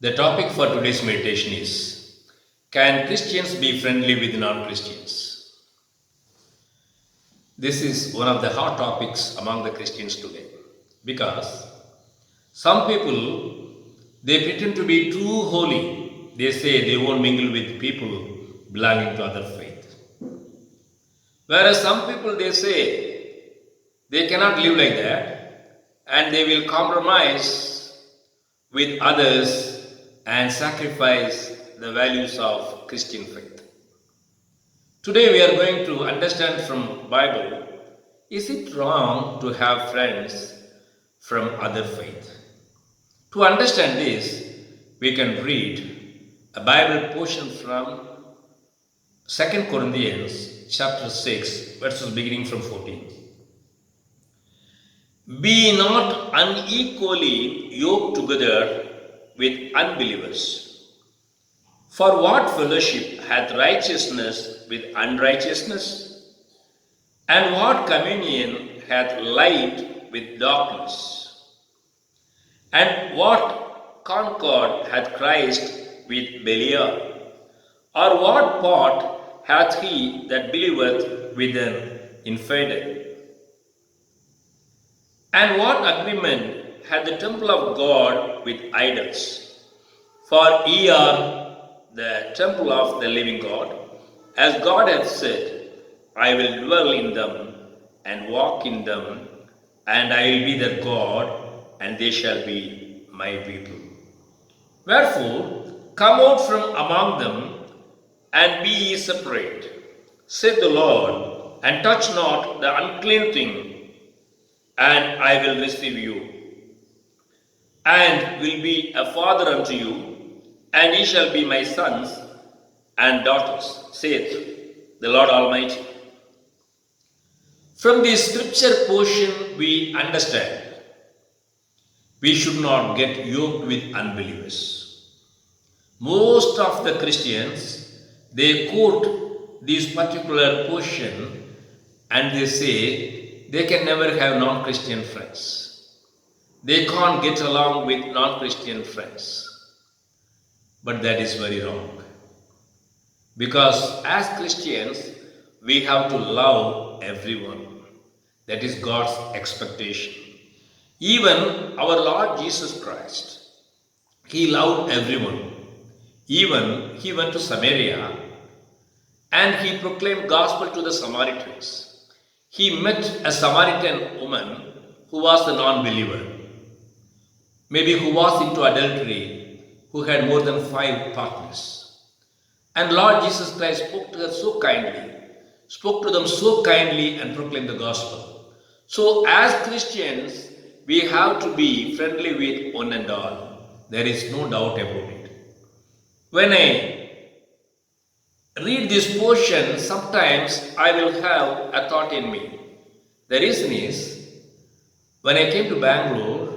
The topic for today's meditation is: can Christians be friendly with non Christians? This is one of the hot topics among the Christians today because some people they pretend to be too holy. They say they won't mingle with people belonging to other faith. Whereas some people they say they cannot live like that and they will compromise with others and sacrifice the values of Christian faith. Today we are going to understand from Bible, is it wrong to have friends from other faith? To understand this, we can read a Bible portion from 2 Corinthians chapter 6 verses beginning from 14. Be not unequally yoked together with unbelievers. For what fellowship hath righteousness with unrighteousness? And what communion hath light with darkness? And what concord hath Christ with Belial? Or what part hath he that believeth with an infidel? And what agreement hath the temple of God with idols? For ye are the temple of the living God. As God hath said, I will dwell in them and walk in them, and I will be their God, and they shall be my people. Wherefore, come out from among them, and be ye separate, saith the Lord, and touch not the unclean thing, and I will receive you, and will be a father unto you, and ye shall be my sons and daughters, saith the Lord Almighty. From this scripture portion, we understand we should not get yoked with unbelievers. Most of the Christians, they quote this particular portion and they say they can never have non-Christian friends. They can't get along with non-Christian friends. But that is very wrong. Because as Christians, we have to love everyone. That is God's expectation. Even our Lord Jesus Christ, He loved everyone. Even He went to Samaria and He proclaimed gospel to the Samaritans. He met a Samaritan woman who was a non-believer, maybe who was into adultery, who had more than 5 partners. And Lord Jesus Christ spoke to her so kindly, spoke to them so kindly and proclaimed the gospel. So as Christians, we have to be friendly with one and all. There is no doubt about it. When I read this portion, sometimes I will have a thought in me. The reason is, when I came to Bangalore,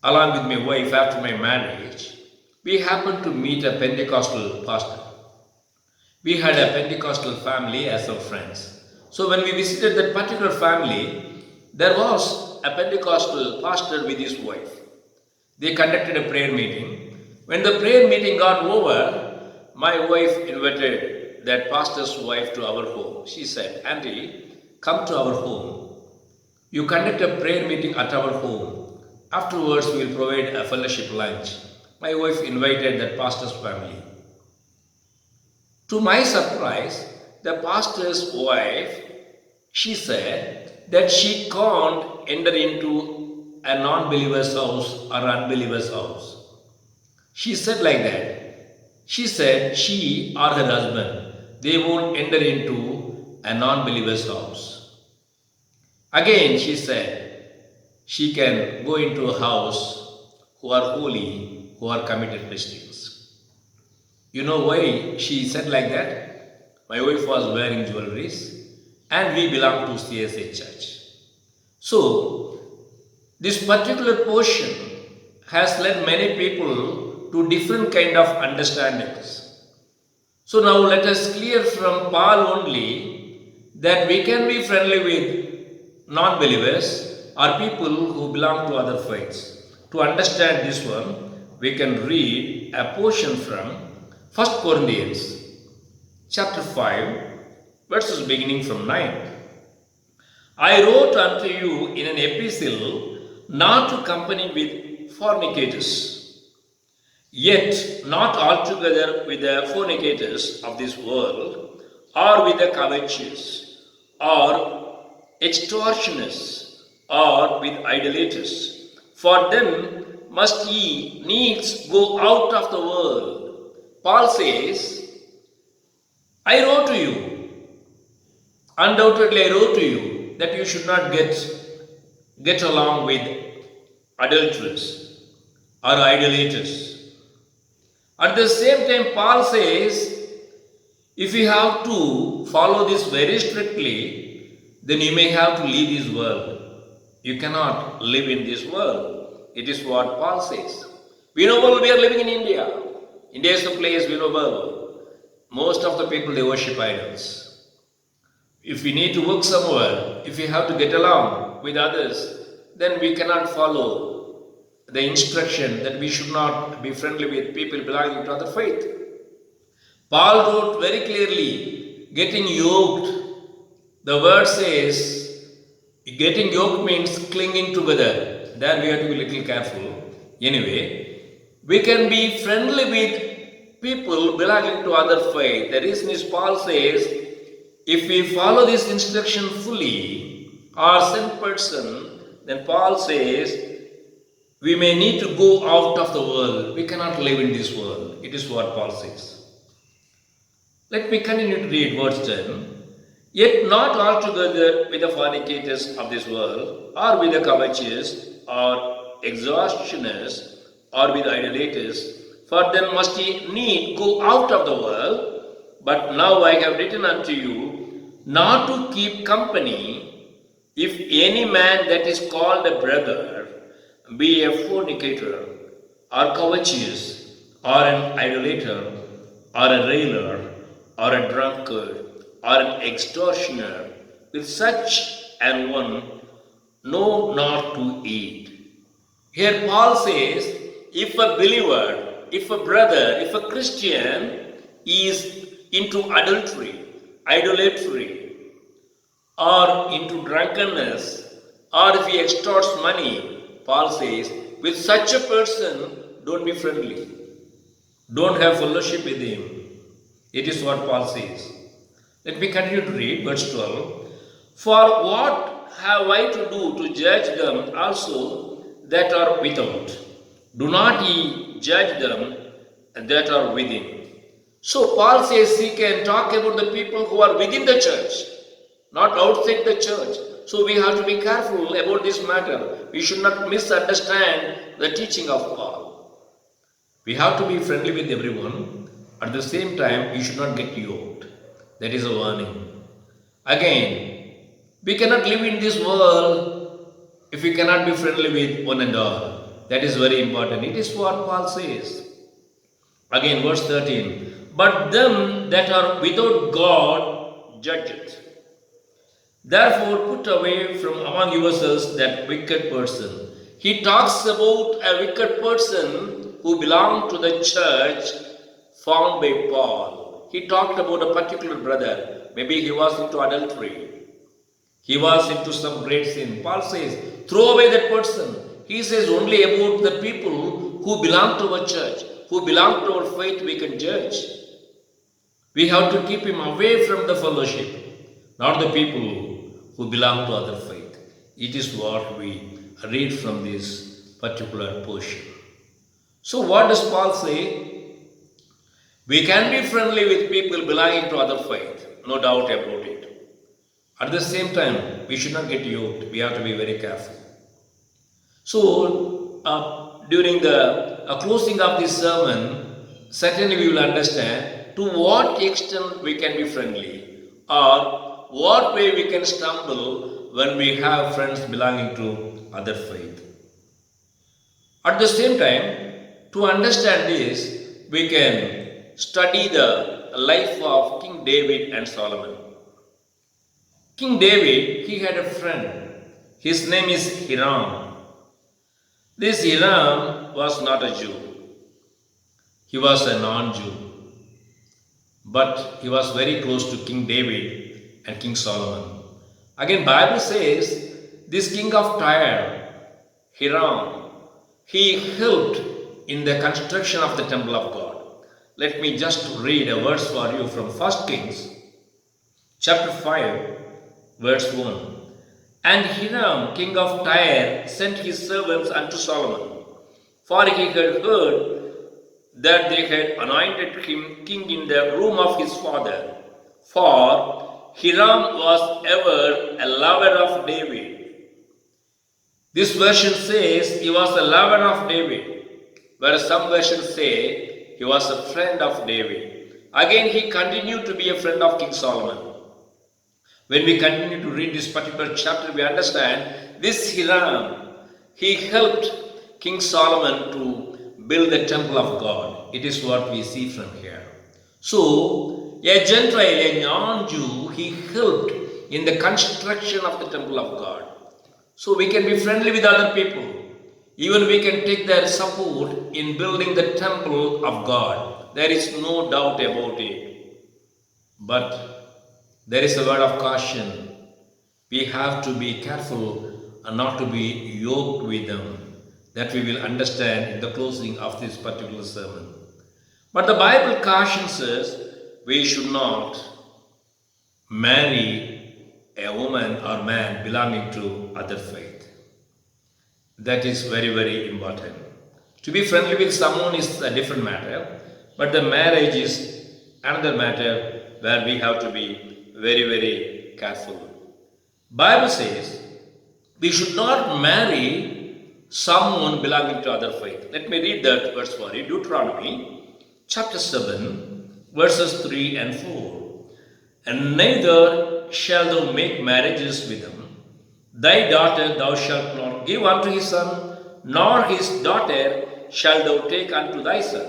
along with my wife after my marriage, we happened to meet a Pentecostal pastor. We had a Pentecostal family as our friends. So when we visited that particular family, there was a Pentecostal pastor with his wife. They conducted a prayer meeting. When the prayer meeting got over, my wife invited that pastor's wife to our home. She said, Auntie, come to our home. You conduct a prayer meeting at our home. Afterwards, we will provide a fellowship lunch. My wife invited that pastor's family. To my surprise, the pastor's wife, she said that she can't enter into a non-believer's house or unbeliever's house. She said like that. She said she or her husband, they won't enter into a non-believer's house. Again, she said she can go into a house who are holy, who are committed Christians. You know why she said like that? My wife was wearing jewelries and we belong to CSA church. So, this particular portion has led many people to different kind of understandings. So now let us clear from Paul only that we can be friendly with non-believers or people who belong to other faiths. To understand this one, we can read a portion from 1 Corinthians chapter 5, verses beginning from 9. I wrote unto you in an epistle not to company with fornicators, yet not altogether with the fornicators of this world, or with the covetous, or extortioners, or with idolaters. For them must ye needs go out of the world. Paul says, I wrote to you, undoubtedly I wrote to you, that you should not get along with adulterers or idolaters. At the same time, Paul says, if you have to follow this very strictly, then you may have to leave this world. You cannot live in this world. It is what Paul says. We know well we are living in India. India is the place we know well. Most of the people, they worship idols. If we need to work somewhere, if we have to get along with others, then we cannot follow the instruction that we should not be friendly with people belonging to other faith. Paul wrote very clearly, getting yoked. The word says, getting yoked means clinging together. There we have to be a little careful. Anyway, we can be friendly with people belonging to other faith. The reason is Paul says, if we follow this instruction fully, our sin person, then Paul says, we may need to go out of the world. We cannot live in this world. It is what Paul says. Let me continue to read verse 10. Yet not altogether with the fornicators of this world, or with the covetous, or extortioners, or with idolaters, for then must ye need go out of the world. But now I have written unto you, not to keep company, if any man that is called a brother be a fornicator, or covetous, or an idolater, or a railer, or a drunkard, or an extortioner, with such an one know not to eat. Here Paul says, if a believer, if a brother, if a Christian is into adultery, idolatry, or into drunkenness, or if he extorts money, Paul says, with such a person, don't be friendly. Don't have fellowship with him. It is what Paul says. Let me continue to read verse 12. For what have I to do to judge them also that are without? Do not ye judge them that are within. So Paul says he can talk about the people who are within the church, not outside the church. So we have to be careful about this matter. We should not misunderstand the teaching of Paul. We have to be friendly with everyone. At the same time, we should not get yoked. That is a warning. Again, we cannot live in this world if we cannot be friendly with one and all. That is very important. It is what Paul says. Again, verse 13. But them that are without God judge it. Therefore, put away from among yourselves that wicked person. He talks about a wicked person who belonged to the church found by Paul. He talked about a particular brother. Maybe he was into adultery. He was into some great sin. Paul says, throw away that person. He says only about the people who belong to our church, who belong to our faith, we can judge. We have to keep him away from the fellowship, not the people who belong to other faith. It is what we read from this particular portion. So what does Paul say? We can be friendly with people belonging to other faith, no doubt about it. At the same time, we should not get yoked. We have to be very careful. So, during the closing of this sermon, certainly we will understand to what extent we can be friendly, or what way we can stumble when we have friends belonging to other faith. At the same time, to understand this, we can study the life of King David and Solomon. King David, he had a friend. His name is Hiram. This Hiram was not a Jew. He was a non-Jew, but he was very close to King David and King Solomon. Again, Bible says this king of Tyre, Hiram, he helped in the construction of the temple of God. Let me just read a verse for you from 1 Kings chapter 5, verse 1. And Hiram, king of Tyre, sent his servants unto Solomon, for he had heard that they had anointed him king in the room of his father. For Hiram was ever a lover of David. This version says he was a lover of David, whereas some versions say he was a friend of David. Again, he continued to be a friend of King Solomon. When we continue to read this particular chapter, we understand this Hiram, he helped King Solomon to build the temple of God. It is what we see from here. So, a Gentile, a non-Jew, he helped in the construction of the temple of God. So, we can be friendly with other people. Even we can take their support in building the temple of God. There is no doubt about it. But there is a word of caution. We have to be careful and not to be yoked with them. That we will understand in the closing of this particular sermon. But the Bible cautions us we should not marry a woman or man belonging to other faith. That is very, very important. To be friendly with someone is a different matter, but the marriage is another matter where we have to be very, very careful. Bible says we should not marry someone belonging to other faith. Let me read that verse for you. Deuteronomy chapter 7, verses 3 and 4. And neither shalt thou make marriages with them. Thy daughter thou shalt not give unto his son, nor his daughter shalt thou take unto thy son.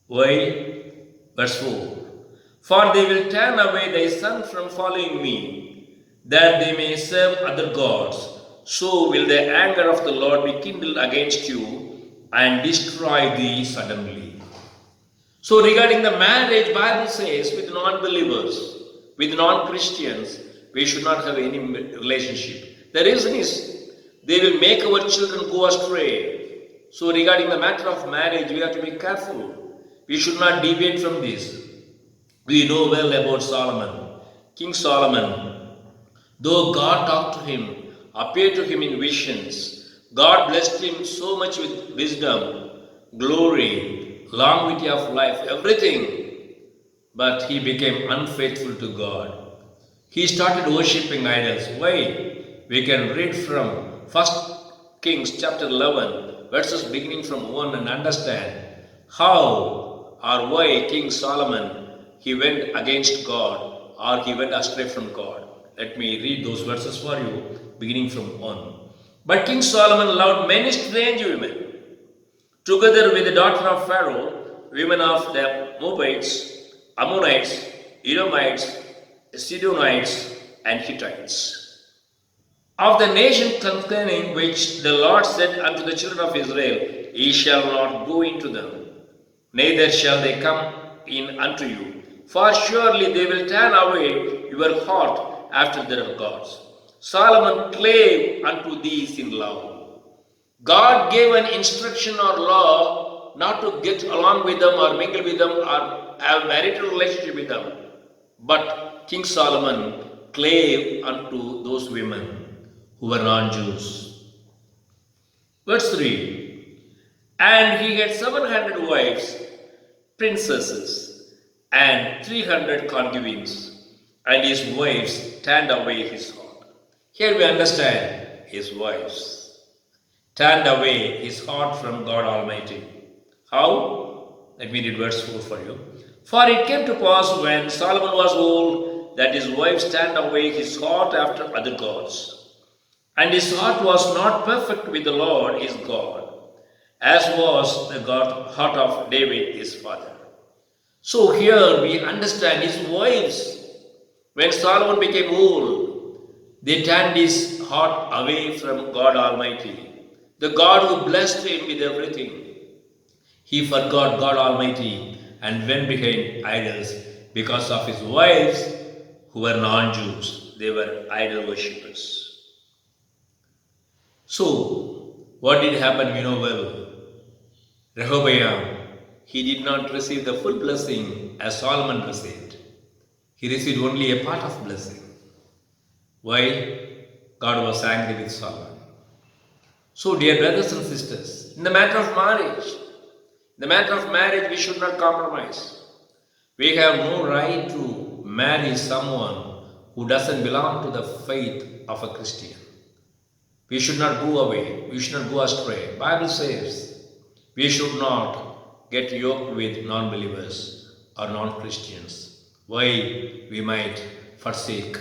Why? Verse 4. For they will turn away thy son from following me, that they may serve other gods. So will the anger of the Lord be kindled against you, and destroy thee suddenly. So regarding the marriage, Bible says with non-believers, with non-Christians, we should not have any relationship. The reason is they will make our children go astray. So regarding the matter of marriage, we have to be careful. We should not deviate from this. We know well about Solomon. King Solomon, though God talked to him, appeared to him in visions, God blessed him so much with wisdom, glory, longevity of life, everything. But he became unfaithful to God. He started worshipping idols. Why? We can read from 1 Kings chapter 11, verses beginning from 1 and understand how or why King Solomon he went against God or he went astray from God. Let me read those verses for you, beginning from 1. But King Solomon loved many strange women, together with the daughter of Pharaoh, women of the Moabites, Ammonites, Edomites, Sidonites, and Hittites. Of the nation concerning which the Lord said unto the children of Israel, Ye shall not go into them, neither shall they come in unto you. For surely they will turn away your heart after their gods. Solomon clave unto these in love. God gave an instruction or law not to get along with them or mingle with them or have marital relationship with them. But King Solomon clave unto those women who were non-Jews. Verse 3. And he had 700 wives, princesses, and 300 concubines, and his wives turned away his heart. Here we understand his wives turned away his heart from God Almighty. How? Let me read verse 4 for you. For it came to pass when Solomon was old that his wives turned away his heart after other gods, and his heart was not perfect with the Lord his God, as was the heart of David his father. So here we understand his wives, when Solomon became old, they turned his heart away from God Almighty, the God who blessed him with everything. He forgot God Almighty and went behind idols because of his wives who were non-Jews. They were idol worshippers. So, what did happen? We know well. Rehoboam, he did not receive the full blessing as Solomon received. He received only a part of blessing. Why? God was angry with Solomon. So, dear brothers and sisters, in the matter of marriage, we should not compromise. We have no right to marry someone who doesn't belong to the faith of a Christian. We should not go away. We should not go astray. Bible says we should not get yoked with non-believers or non-Christians. Why? We might forsake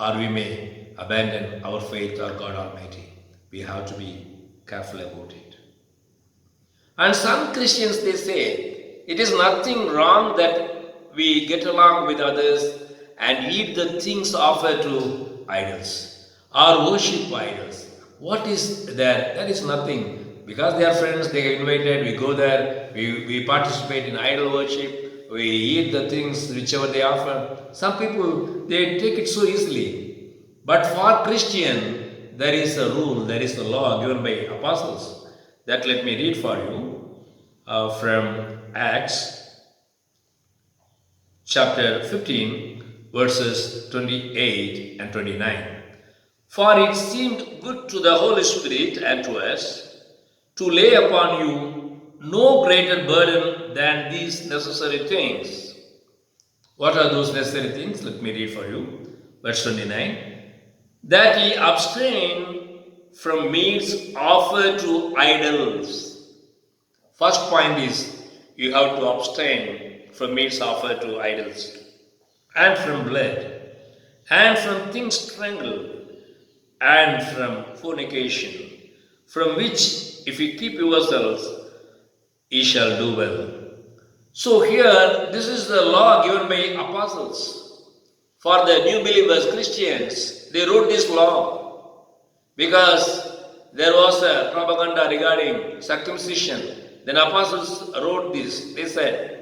or we may abandon our faith or God Almighty. We have to be careful about it. And some Christians, they say, it is nothing wrong that we get along with others and eat the things offered to idols or worship idols. What is there? There is nothing. Because they are friends, they get invited, we go there, we participate in idol worship, we eat the things whichever they offer. Some people, they take it so easily. But for Christian, there is a rule, there is a law given by apostles. That let me read for you from Acts chapter 15 verses 28 and 29. For it seemed good to the Holy Spirit and to us to lay upon you no greater burden than these necessary things. What are those necessary things? Let me read for you. Verse 29. That ye abstain from meats offered to idols. First point is you have to abstain from meats offered to idols, and from blood, and from things strangled, and from fornication, from which if you keep yourselves, ye shall do well. So here, this is the law given by apostles. For the new believers, Christians, they wrote this law because there was a propaganda regarding circumcision. Then apostles wrote this. They said,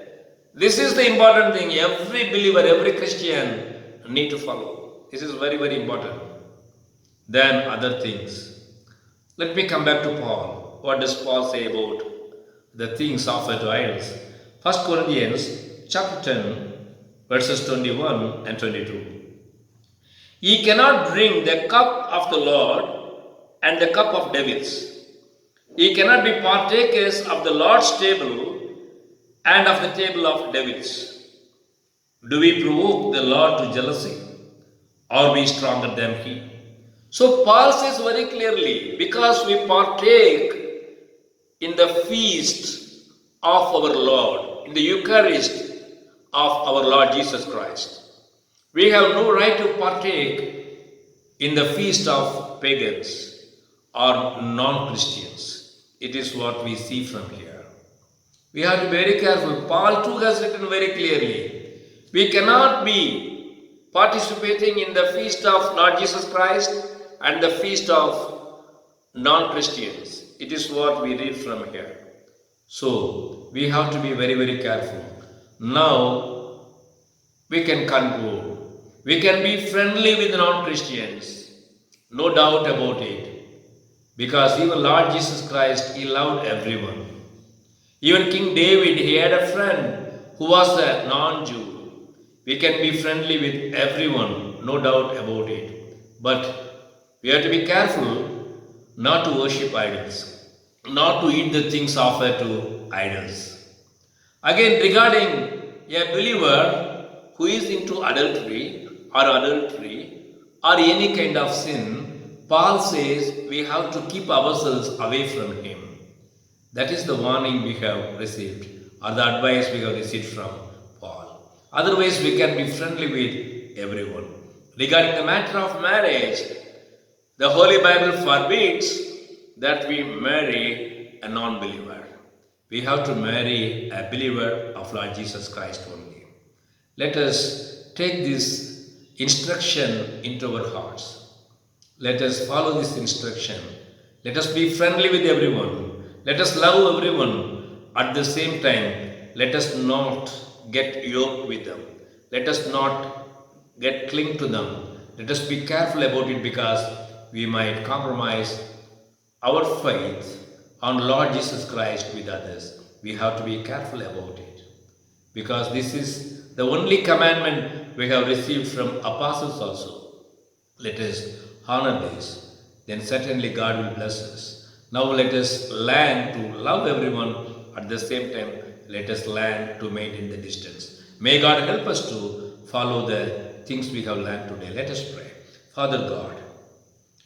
this is the important thing. Every believer, every Christian need to follow. This is very, very important. Then other things. Let me come back to Paul. What does Paul say about the things offered to idols? 1 Corinthians chapter 10 verses 21 and 22. Ye cannot drink the cup of the Lord and the cup of devils. Ye cannot be partakers of the Lord's table and of the table of devils. Do we provoke the Lord to jealousy? Or be stronger than He? So Paul says very clearly, because we partake in the feast of our Lord, in the Eucharist of our Lord Jesus Christ, we have no right to partake in the feast of pagans or non-Christians. It is what we see from here. We have to be very careful. Paul too has written very clearly, we cannot be participating in the feast of Lord Jesus Christ and the feast of non-Christians. It is what we read from here. So, we have to be very, very careful. Now, we can conclude. We can be friendly with non-Christians. No doubt about it. Because even Lord Jesus Christ, He loved everyone. Even King David, he had a friend who was a non-Jew. We can be friendly with everyone, no doubt about it. But we have to be careful not to worship idols, not to eat the things offered to idols. Again, regarding a believer who is into adultery or any kind of sin, Paul says we have to keep ourselves away from him. That is the warning we have received, or the advice we have received from Paul. Otherwise, we can be friendly with everyone. Regarding the matter of marriage, the Holy Bible forbids that we marry a non-believer. We have to marry a believer of Lord Jesus Christ only. Let us take this instruction into our hearts. Let us follow this instruction. Let us be friendly with everyone. Let us love everyone at the same time, let us not get yoked with them. Let us not get cling to them. Let us be careful about it because we might compromise our faith on Lord Jesus Christ with others. We have to be careful about it because this is the only commandment we have received from apostles also. Let us honor this, then certainly God will bless us. Now let us learn to love everyone. At the same time, let us learn to maintain the distance. May God help us to follow the things we have learned today. Let us pray. Father God,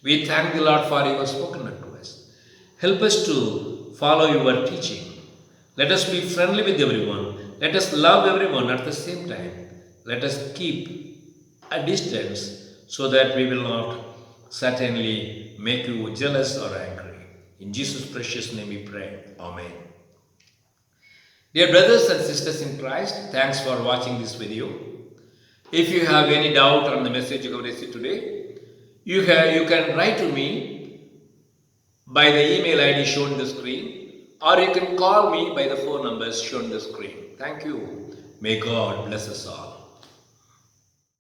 we thank the Lord for your spoken unto us. Help us to follow your teaching. Let us be friendly with everyone. Let us love everyone at the same time. Let us keep a distance so that we will not certainly make you jealous or angry. In Jesus' precious name we pray. Amen. Dear brothers and sisters in Christ, thanks for watching this video. If you have any doubt on the message you have received today, you can write to me by the email ID shown on the screen, or you can call me by the phone numbers shown on the screen. Thank you. May God bless us all.